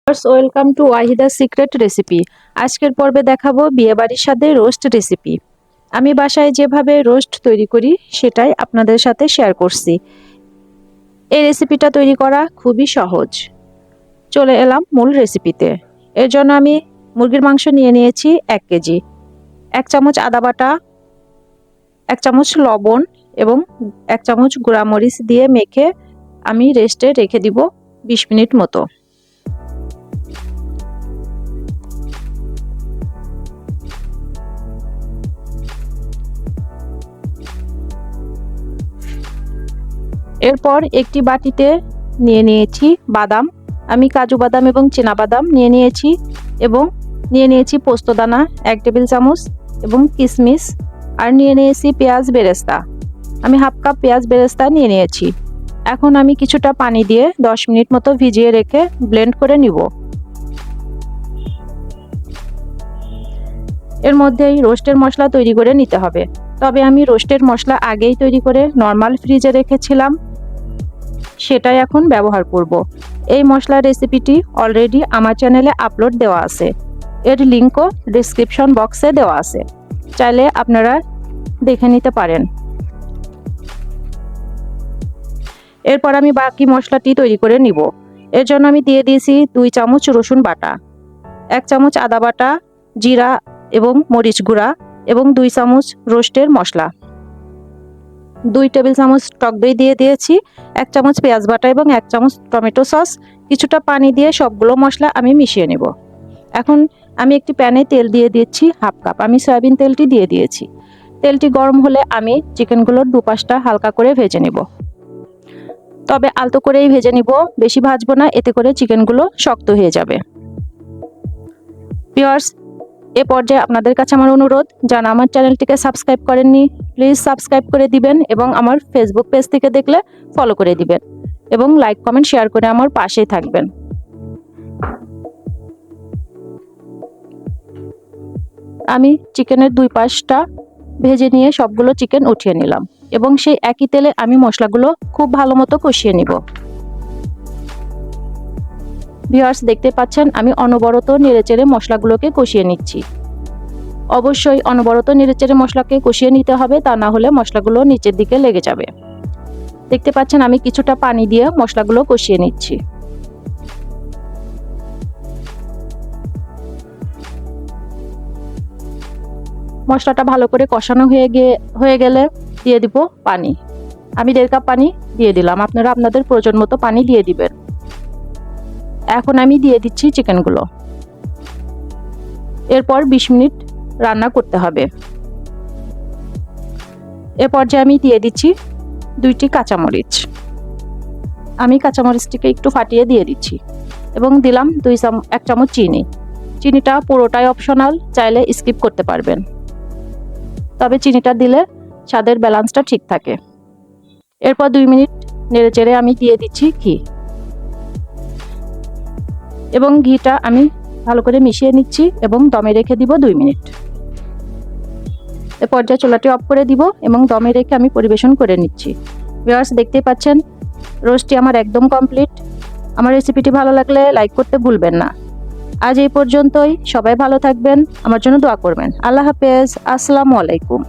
Welcome to Waheeda secret recipe. আজকের পর্বে দেখাবো বিয়েবাড়ির সাথে রোস্ট রেসিপি। আমি বাসায় যেভাবে রোস্ট তৈরি করি সেটাই আপনাদের সাথে শেয়ার করছি। এই রেসিপিটা তৈরি করা খুবই সহজ। চলে এলাম মূল রেসিপিতে। এর জন্য আমি মুরগির মাংস নিয়ে নিয়েছি 1 কেজি। 1 চামচ আদা বাটা, 1 চামচ লবণ এবং 1 চামচ গুঁড়া মরিচ দিয়ে মেখে আমি রেস্টে রেখে দিব 20 মিনিট মতো। এরপর একটি বাটিতে নিয়ে নিয়েছি বাদাম। আমি কাজু বাদাম এবং চীনা বাদাম নিয়ে নিয়েছি এবং নিয়ে নিয়েছি পোস্তদানা 1 টেবিল চামচ এবং কিশমিশ, আর নিয়ে নিয়েছি পেঁয়াজ বেরেস্তা। আমি হাফ কাপ পেঁয়াজ বেরেস্তা নিয়ে নিয়েছি। এখন আমি কিছুটা পানি দিয়ে 10 মিনিট মতো ভিজিয়ে রেখে ব্লেন্ড করে নিব। এর মধ্যেই রোস্টের মশলা তৈরি করে নিতে হবে। তবে আমি রোস্টের মশলা আগেই তৈরি করে নর্মাল ফ্রিজে রেখেছিলাম, সেটাই এখন ব্যবহার করব। এই মশলার রেসিপিটি অলরেডি আমার চ্যানেলে আপলোড দেওয়া আছে। এর লিংকও ডেসক্রিপশন বক্সে দেওয়া আছে, চাইলে আপনারা দেখে নিতে পারেন। এরপর আমি বাকি মশলাটি তৈরি করে নিব। এর জন্য আমি দিয়ে দিয়েছি 2 চামচ রসুন বাটা, 1 চামচ আদা বাটা, জিরা এবং মরিচ গুঁড়া এবং 2 চামচ রোস্টের মশলা, 2 টেবিল চামচ টক দই দিয়ে দিয়েছি, 1 চামচ পেঁয়াজ বাটা এবং 1 চামচ টমেটো সস। কিছুটা পানি দিয়ে সবগুলো মশলা আমি মিশিয়ে নেব। এখন আমি একটি প্যানে তেল দিয়ে দিচ্ছি হাফ কাপ। আমি সয়াবিন তেলটি দিয়ে দিয়েছি। তেলটি গরম হলে আমি চিকেনগুলোর দুপাশটা হালকা করে ভেজে নেব। তবে আলতো করেই ভেজে নিব, বেশি ভাজবো না, এতে করে চিকেনগুলো শক্ত হয়ে যাবে। ভিউয়ার্স, এ পর্যায়ে আপনাদের কাছে আমার অনুরোধ, যারা আমার চ্যানেলটিকে সাবস্ক্রাইব করেননি প্লিজ সাবস্ক্রাইব করে দিবেন এবং আমার ফেসবুক পেজ থেকে দেখলে ফলো করে দিবেন এবং লাইক কমেন্ট শেয়ার করে আমার পাশেই থাকবেন। আমি চিকেনের দুই পাশটা ভেজে নিয়ে সবগুলো চিকেন উঠিয়ে নিলাম এবং সেই একই তেলে আমি মশলাগুলো খুব ভালো মতো কষিয়ে নিব। ভিউয়ার্স, দেখতে পাচ্ছেন আমি অনবরত নেড়েচেড়ে মশলাগুলোকে কষিয়ে নিচ্ছি। অবশ্যই অনবরত নেড়েচেড়ে মশলাকে কষিয়ে নিতে হবে, তা না হলে মশলাগুলো নিচের দিকে লেগে যাবে। দেখতে পাচ্ছেন আমি কিছুটা পানি দিয়ে মশলাগুলো কষিয়ে নিচ্ছি। মশলাটা ভালো করে কষানো হয়ে গেলে দিয়ে দিব পানি। আমি 1.5 কাপ পানি দিয়ে দিলাম, আপনারা আপনাদের প্রয়োজন মতো পানি দিয়ে দিবেন। এখন আমি দিয়ে দিচ্ছি চিকেনগুলো। এরপর 20 মিনিট রান্না করতে হবে। এ পর্যায়ে আমি দিয়ে দিচ্ছি 2টি কাঁচামরিচ। আমি কাঁচামরিচটিকে একটু ফাটিয়ে দিয়ে দিচ্ছি এবং দিলাম 1 চামচ চিনি। চিনিটা পুরোটাই অপশনাল, চাইলে স্কিপ করতে পারবেন, তবে চিনিটা দিলে স্বাদের ব্যালেন্সটা ঠিক থাকে। এরপর 2 মিনিট নেড়েচেড়ে আমি দিয়ে দিচ্ছি ঘি এবং ঘিটা আমি ভালো করে মিশিয়ে নিচ্ছি এবং দমে রেখে দিব 2 মিনিট। এ পর্যায়ে চুলাটি অফ করে দিব এবং দমে রেখে আমি পরিবেশন করে নিচ্ছি। ভিউয়ার্স, দেখতে পাচ্ছেন রোস্টটি আমার একদম কমপ্লিট। আমার রেসিপিটি ভালো লাগলে লাইক করতে ভুলবেন না। আজ এই পর্যন্তই। সবাই ভালো থাকবেন, আমার জন্য দোয়া করবেন। আল্লাহ হাফেজ, আসসালামু আলাইকুম।